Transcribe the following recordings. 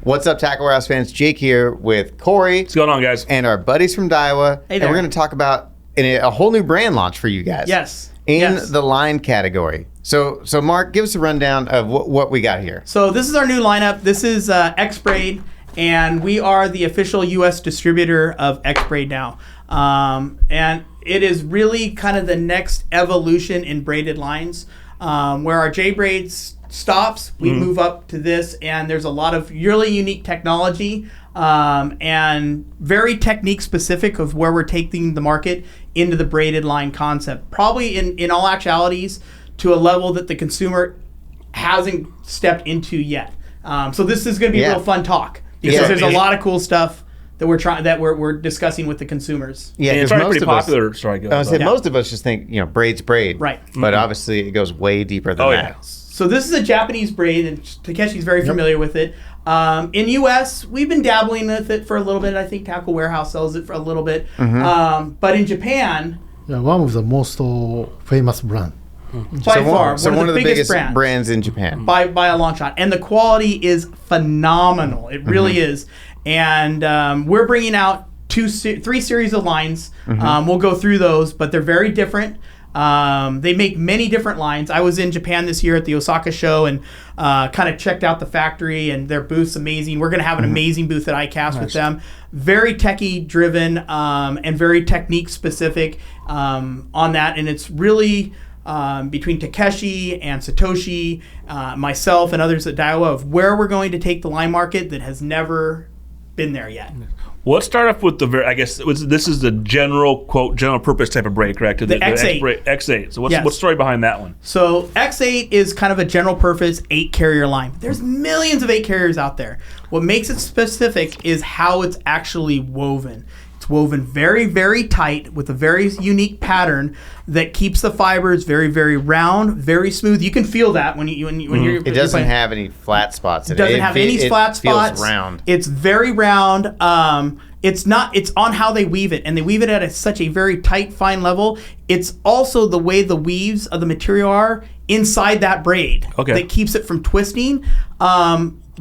What's up, Tackle Warehouse fans? Jake here with Corey. What's going on, guys? And our buddies from Daiwa. Hey and there. we're going to talk about a whole new brand launch for you guys. Yes. In Yes. the line category. So Mark, give us a rundown of what we got here. So this is our new lineup. This is XBraid, and we are the official U.S. distributor of XBraid now. And it is really kind of the next evolution in braided lines. Where our J-Braids stops, we move up to this, and there's a lot of really unique technology and very technique specific of where we're taking the market into the braided line concept. Probably in all actualities to a level that the consumer hasn't stepped into yet. So this is going to be a real fun talk because there's a lot of cool stuff that we're discussing with the consumers. Yeah, and it's already pretty popular. Sorry, go ahead. Most of us just think, Braid's braid. Right. But obviously it goes way deeper than that. Yeah. So this is a Japanese braid, and Takeshi's very familiar with it. In U.S., we've been dabbling with it for a little bit. I think Tackle Warehouse sells it for a little bit. But in Japan, one of the most famous brand. by far, one of the biggest brands brands in Japan. by a long shot. And the quality is phenomenal. It really is. And we're bringing out three series of lines. We'll go through those, but they're very different. They make many different lines. I was in Japan this year at the Osaka show and kind of checked out the factory, and their booth's amazing. We're going to have an amazing booth at ICAST with them. Very techie driven and very technique specific on that. And it's really between Takeshi and Satoshi, myself and others at Daiwa of where we're going to take the line market that has never been there yet. Well, let's start off with this is the general purpose type of braid, correct? The X8. X8. So what's the story behind that one? So X8 is kind of a general purpose 8 carrier line. There's millions of 8 carriers out there. What makes it specific is how it's actually woven. It's woven very, very tight with a very unique pattern that keeps the fibers very, very round, very smooth. You can feel that when you're. It doesn't have any flat spots. It doesn't have any flat spots. It feels round. It's very round. It's on how they weave it, and they weave it at such a very tight, fine level. It's also the way the weaves of the material are inside that braid that keeps it from twisting.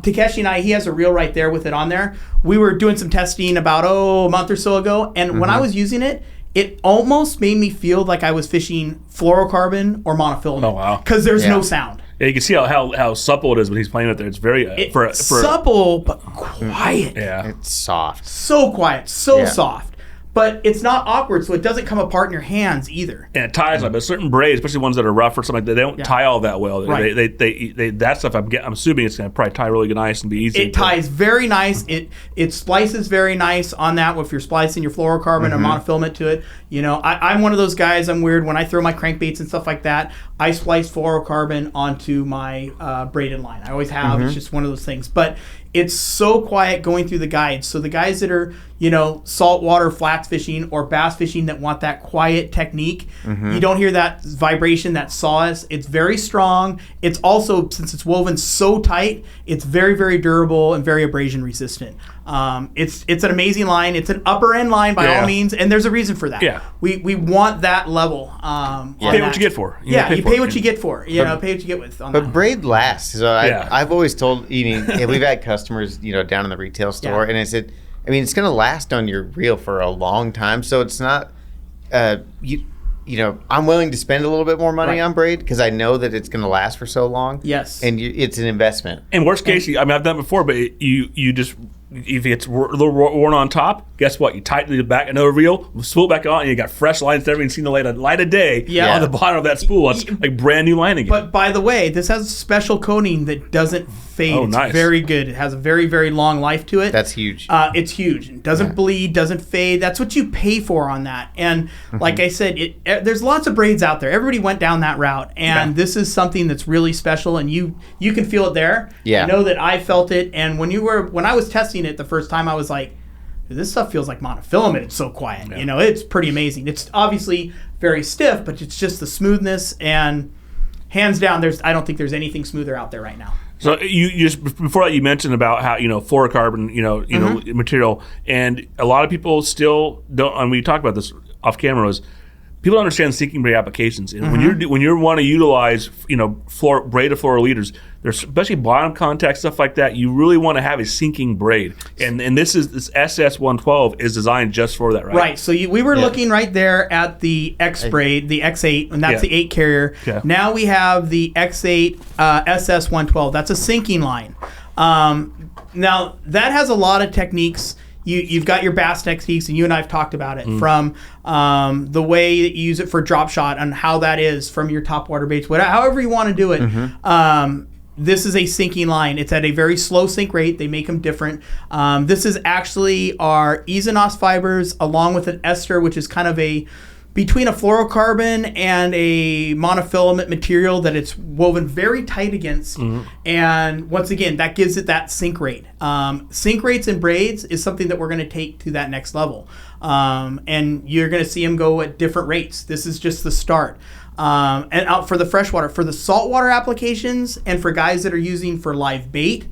Takeshi and he has a reel right there with it on there. We were doing some testing about a month or so ago, and when I was using it, it almost made me feel like I was fishing fluorocarbon or monofilament. Oh, wow. Because there's no sound. Yeah, you can see how supple it is when he's playing it there. It's very supple but quiet. Yeah, it's soft. So quiet, so soft. But it's not awkward, so it doesn't come apart in your hands either. And it ties like, but certain braids, especially ones that are rough or something like that, they don't tie all that well. Right. They that stuff. I'm assuming it's going to probably tie really nice and be easy. It ties very nice. It splices very nice on that. If you're splicing your fluorocarbon or monofilament to it, I'm one of those guys. I'm weird when I throw my crankbaits and stuff like that. I splice fluorocarbon onto my braided line. I always have. It's just one of those things. But it's so quiet going through the guides. So the guys that are, saltwater flats fishing or bass fishing that want that quiet technique, you don't hear that vibration, that saws. It's very strong. It's also, since it's woven so tight, it's very, very durable and very abrasion resistant. It's an amazing line. It's an upper end line by all means, and there's a reason for that. Yeah. We want that level. You pay what you get for. You pay what you get for. Pay what you get with on that. But braid lasts. So I've always told, we've had customers, down in the retail store, and I said, it's going to last on your reel for a long time. So it's not, I'm willing to spend a little bit more money on braid because I know that it's going to last for so long. Yes. And it's an investment. In worst case, I've done it before, but you just, if it's a little worn on top, guess what? You tighten the back another reel, spool it back on, and you got fresh lines that haven't seen the light of day on the bottom of that spool. It's like brand new line again. But by the way, this has a special coating that doesn't fade. Oh, nice. It's very good. It has a very, very long life to it. That's huge. It's huge. It doesn't bleed, doesn't fade. That's what you pay for on that. And like I said, there's lots of braids out there. Everybody went down that route. And this is something that's really special, and you can feel it there. Yeah. I know that I felt it. And when I was testing it the first time, I was like, this stuff feels like monofilament. It's so quiet. It's pretty amazing. It's obviously very stiff, but it's just the smoothness, and hands down, I don't think there's anything smoother out there right now. So you just before that you mentioned about how fluorocarbon material, and a lot of people still don't. And we talked about this off camera. Was people don't understand sinking braid applications. And when you want to utilize, braided floral leaders, there's especially bottom contact stuff like that. You really want to have a sinking braid, and this SS112 is designed just for that, right? Right. So we were looking right there at the XBraid, the X8, and that's the 8 carrier. Yeah. Now we have the X8 SS112. That's a sinking line. Now that has a lot of techniques. You've got your bass techniques, and you and I have talked about it, from the way that you use it for drop shot and how that is from your top water baits, however you want to do it. This is a sinking line. It's at a very slow sink rate. They make them different. This is actually our Isonos fibers along with an ester, which is kind of between a fluorocarbon and a monofilament material that it's woven very tight against. And once again, that gives it that sink rate. Sink rates in braids is something that we're going to take to that next level. And you're going to see them go at different rates. This is just the start. And out for the freshwater, for the saltwater applications, and for guys that are using for live bait,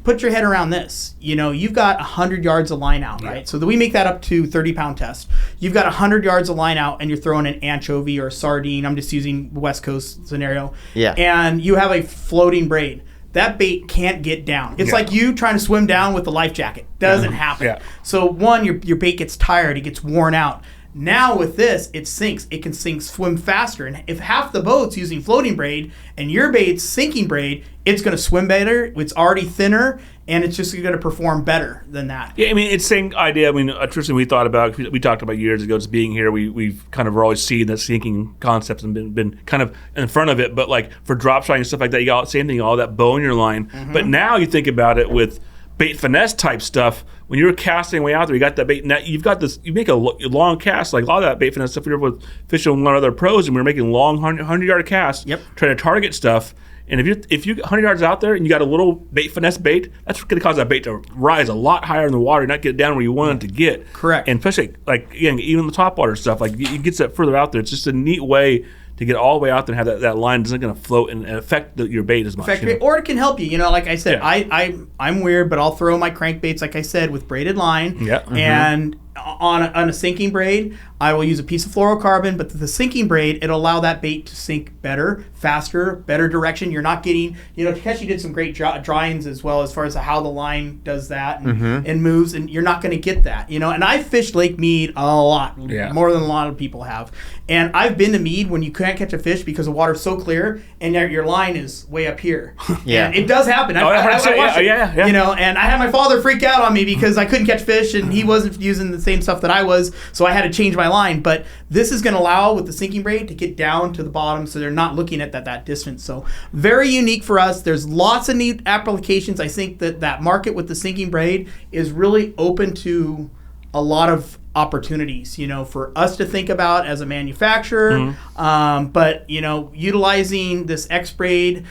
put your head around this. You've got 100 yards of line out, right? So we make that up to 30-pound test. You've got 100 yards of line out, and you're throwing an anchovy or a sardine. I'm just using West Coast scenario. Yeah. And you have a floating braid. That bait can't get down. It's like you trying to swim down with a life jacket. Doesn't happen. Yeah. So one, your bait gets tired. It gets worn out. Now with this, it sinks. It can swim faster. And if half the boat's using floating braid and your bait's sinking braid, it's going to swim better. It's already thinner, and it's just going to perform better than that. Yeah, it's the same idea. Tristan, we talked about years ago, just being here. We've kind of always seen the sinking concepts and been kind of in front of it. But like for drop shotting and stuff like that, you got same thing, all that bow in your line. But now you think about it with bait finesse type stuff. When you're casting way out there, you got that bait. Now you've got this. You make a long cast, like a lot of that bait finesse stuff. We were with fishing with other pros, and we were making long 100-yard casts, trying to target stuff. And if you 100 yards out there and you got a little bait finesse bait, that's going to cause that bait to rise a lot higher in the water, not get down where you want it to get. Correct. And especially even the top water stuff, it gets that further out there. It's just a neat way to get all the way out there and have that line isn't going to float and affect your bait as much. Or it can help you. Like I said, I'm weird, but I'll throw my crankbaits, like I said, with braided line. Yeah. And on a sinking braid, I will use a piece of fluorocarbon, but the sinking braid, it'll allow that bait to sink better, faster, better direction. You're not getting, Takeshi did some great drawings as well as far as how the line does that and moves, and you're not going to get that, And I've fished Lake Mead a lot, more than a lot of people have. And I've been to Mead when you can't catch a fish because the water's so clear and your line is way up here. Yeah. And it does happen. I watched it, and I had my father freak out on me because I couldn't catch fish and he wasn't using the same stuff that I was, so I had to change my line. But this is going to allow with the sinking braid to get down to the bottom, so they're not looking at that distance. So very unique for us. There's lots of neat applications. I think that market with the sinking braid is really open to a lot of opportunities, for us to think about as a manufacturer. But utilizing this XBraid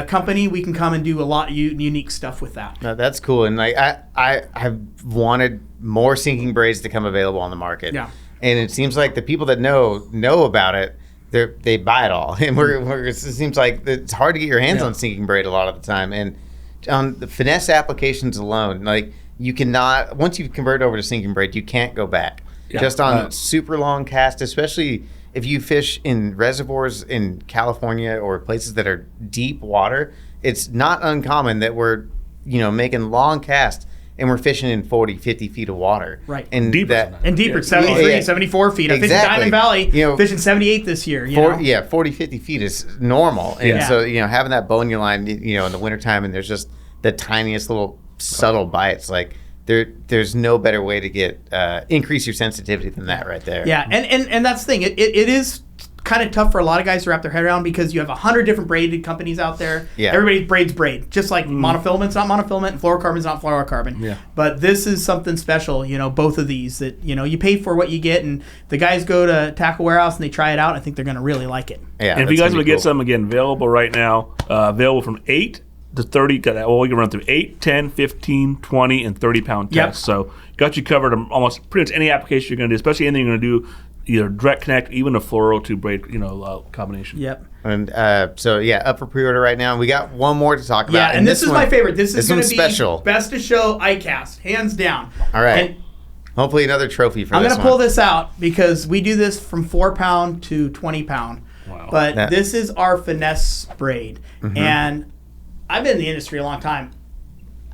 company, we can come and do a lot of unique stuff with that. No, that's cool. And I have wanted more sinking braids to come available on the market. Yeah. And it seems like the people that know about it, they buy it all. And it seems like it's hard to get your hands on sinking braid a lot of the time. And on the finesse applications alone, you cannot, once you've converted over to sinking braid, you can't go back. Yeah. Just on super long cast, especially if you fish in reservoirs in California or places that are deep water, it's not uncommon that we're, making long casts and we're fishing in 40, 50 feet of water. Right. And deeper. 73, 74 feet. I fished Diamond Valley, fishing 78 this year. 40, 50 feet is normal. And so, having that bow in your line, in the wintertime, and there's just the tiniest little subtle bites, there's no better way to get increase your sensitivity than that right there. Yeah, and that's the thing. It is kind of tough for a lot of guys to wrap their head around because you have 100 different braided companies out there. Yeah. Everybody braids braid, just like monofilament's not monofilament and fluorocarbon's not fluorocarbon. Yeah. But this is something special, both of these that, you pay for what you get, and the guys go to Tackle Warehouse and they try it out. I think they're going to really like it. Yeah, and if you guys want to get some, again, available right now, available from 8 to 30, we can run through 8, 10, 15, 20, and 30-pound tests. So got you covered on almost pretty much any application you're going to do, especially anything you're going to do, either direct connect, even a fluoro to braid, combination. Yep. And up for pre-order right now. We got one more to talk about. Yeah, and this is my favorite. This is going to be special. Best of show ICAST, hands down. All right. Hopefully another trophy for I'm this going to pull this out because we do this from 4 pound to 20 pound. Wow. But this is our Finesse braid. And I've been in the industry a long time.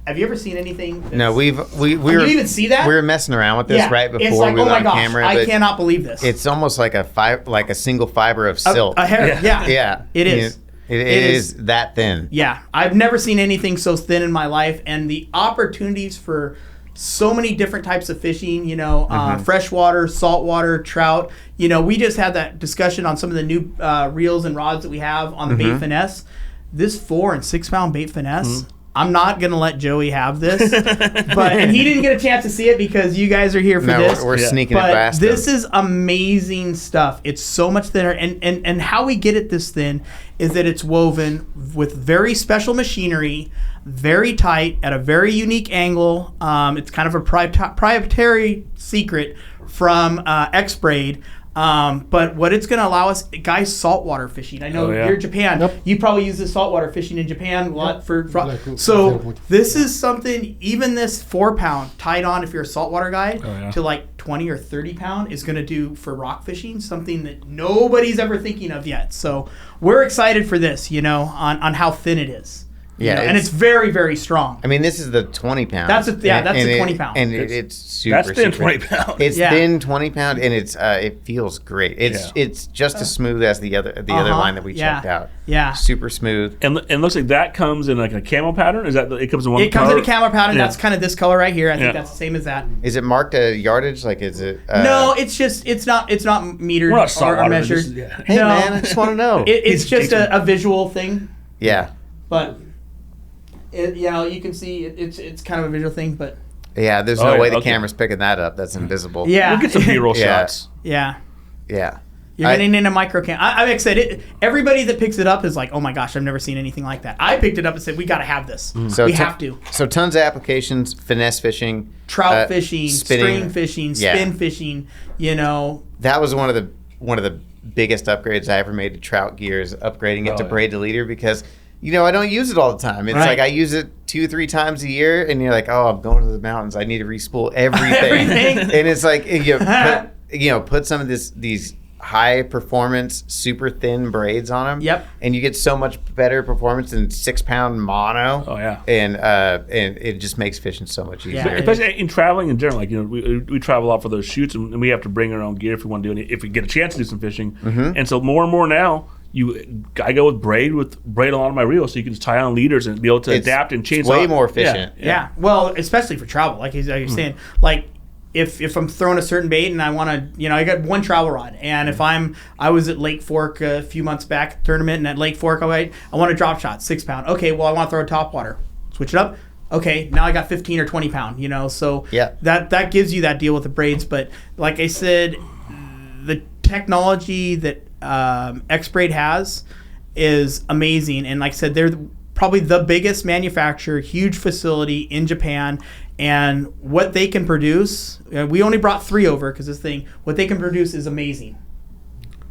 Have you ever seen anything? No, we Did you even see that? We were messing around with this right before it's like, we went oh my on gosh, camera. I cannot believe this. It's almost like a single fiber of silk. A hair, Yeah. It is. It is that thin. Yeah. I've never seen anything so thin in my life. And the opportunities for so many different types of fishing, freshwater, saltwater, trout. We just had that discussion on some of the new reels and rods that we have on the bait finesse. This 4 and 6 pound bait finesse, I'm not going to let Joey have this. And he didn't get a chance to see it because you guys are here for this. We're sneaking it past this is amazing stuff. It's so much thinner. And how we get it this thin is that it's woven with very special machinery, very tight, at a very unique angle. It's kind of a proprietary secret from XBraid. But what it's going to allow us, guys, saltwater fishing. I know you're in Japan. Yep. You probably use this saltwater fishing in Japan a lot for. Like, So this is something. Even this 4 pound tied on, if you're a saltwater guy, to like 20 or 30 pound is going to do for rock fishing. Something that nobody's ever thinking of yet. So we're excited for this. On how thin it is. Yeah, and it's very, very strong. I mean, this is the 20 pound. That's a 20 pound. And it's super. That's thin super, 20 pound. It's thin 20 pound, and it feels great. It's just as smooth as the other line that we checked out. Yeah, super smooth. And it looks like that comes in like a camo pattern. Is that it comes in one? It comes in a camo pattern. Yeah. That's kind of this color right here. I think that's the same as that. Is it marked a yardage? Like, is it? No, it's just it's not metered or measured. Hey man, I just want to know. It's just a visual thing. Yeah. But you can see it's kind of a visual thing, but yeah, there's no way the camera's picking that up. That's invisible. Yeah, we'll get some B-roll shots. Yeah. Yeah. You're getting in a micro cam. I'm excited. Everybody that picks it up is like, oh my gosh, I've never seen anything like that. I picked it up and said, we got to have this. So we have to. So tons of applications: finesse fishing, trout fishing, spinning, string fishing, spin fishing. That was one of the biggest upgrades I ever made to trout gear is upgrading it to Braid to leader because. I don't use it all the time. It's like I use it 2-3 times a year, and you're like, oh, I'm going to the mountains. I need to respool everything. And it's like put some of these high performance, super thin braids on them. Yep. And you get so much better performance than 6 pound mono. Oh yeah. And it just makes fishing so much easier. Yeah, especially in traveling in general. Like we travel a lot for those shoots, and we have to bring our own gear if we want to do it. If we get a chance to do some fishing, and so more and more now. I go with braid a lot of my reels, so you can just tie on leaders and be able to adapt and change. It's way more efficient. Yeah. Well, especially for travel, like you're saying, like if I'm throwing a certain bait and I want to, I got one travel rod, and if I was at Lake Fork a few months back tournament, and at Lake Fork, I want to drop shot 6 pound. Okay, well I want to throw a top water, switch it up. Okay, now I got 15 or 20 pound. So that gives you that deal with the braids. But like I said, the technology that XBraid has is amazing, and like I said, they're probably the biggest manufacturer, huge facility in Japan, and what they can produce, we only brought 3 over because what they can produce is amazing.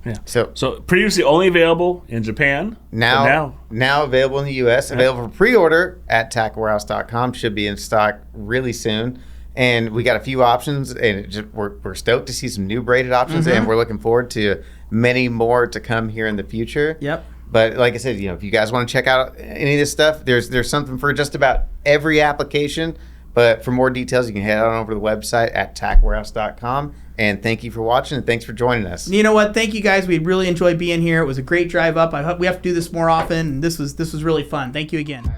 Yeah. So previously only available in Japan. Now available in the U.S. Available for pre-order at tacklewarehouse.com. Should be in stock really soon. And we got a few options, and we're stoked to see some new braided options, and we're looking forward to many more to come here in the future. Yep. But like I said, if you guys want to check out any of this stuff, there's something for just about every application. But for more details, you can head on over to the website at tacklewarehouse.com. And thank you for watching, and thanks for joining us. You know what? Thank you guys. We really enjoyed being here. It was a great drive up. I hope we have to do this more often. And this was really fun. Thank you again.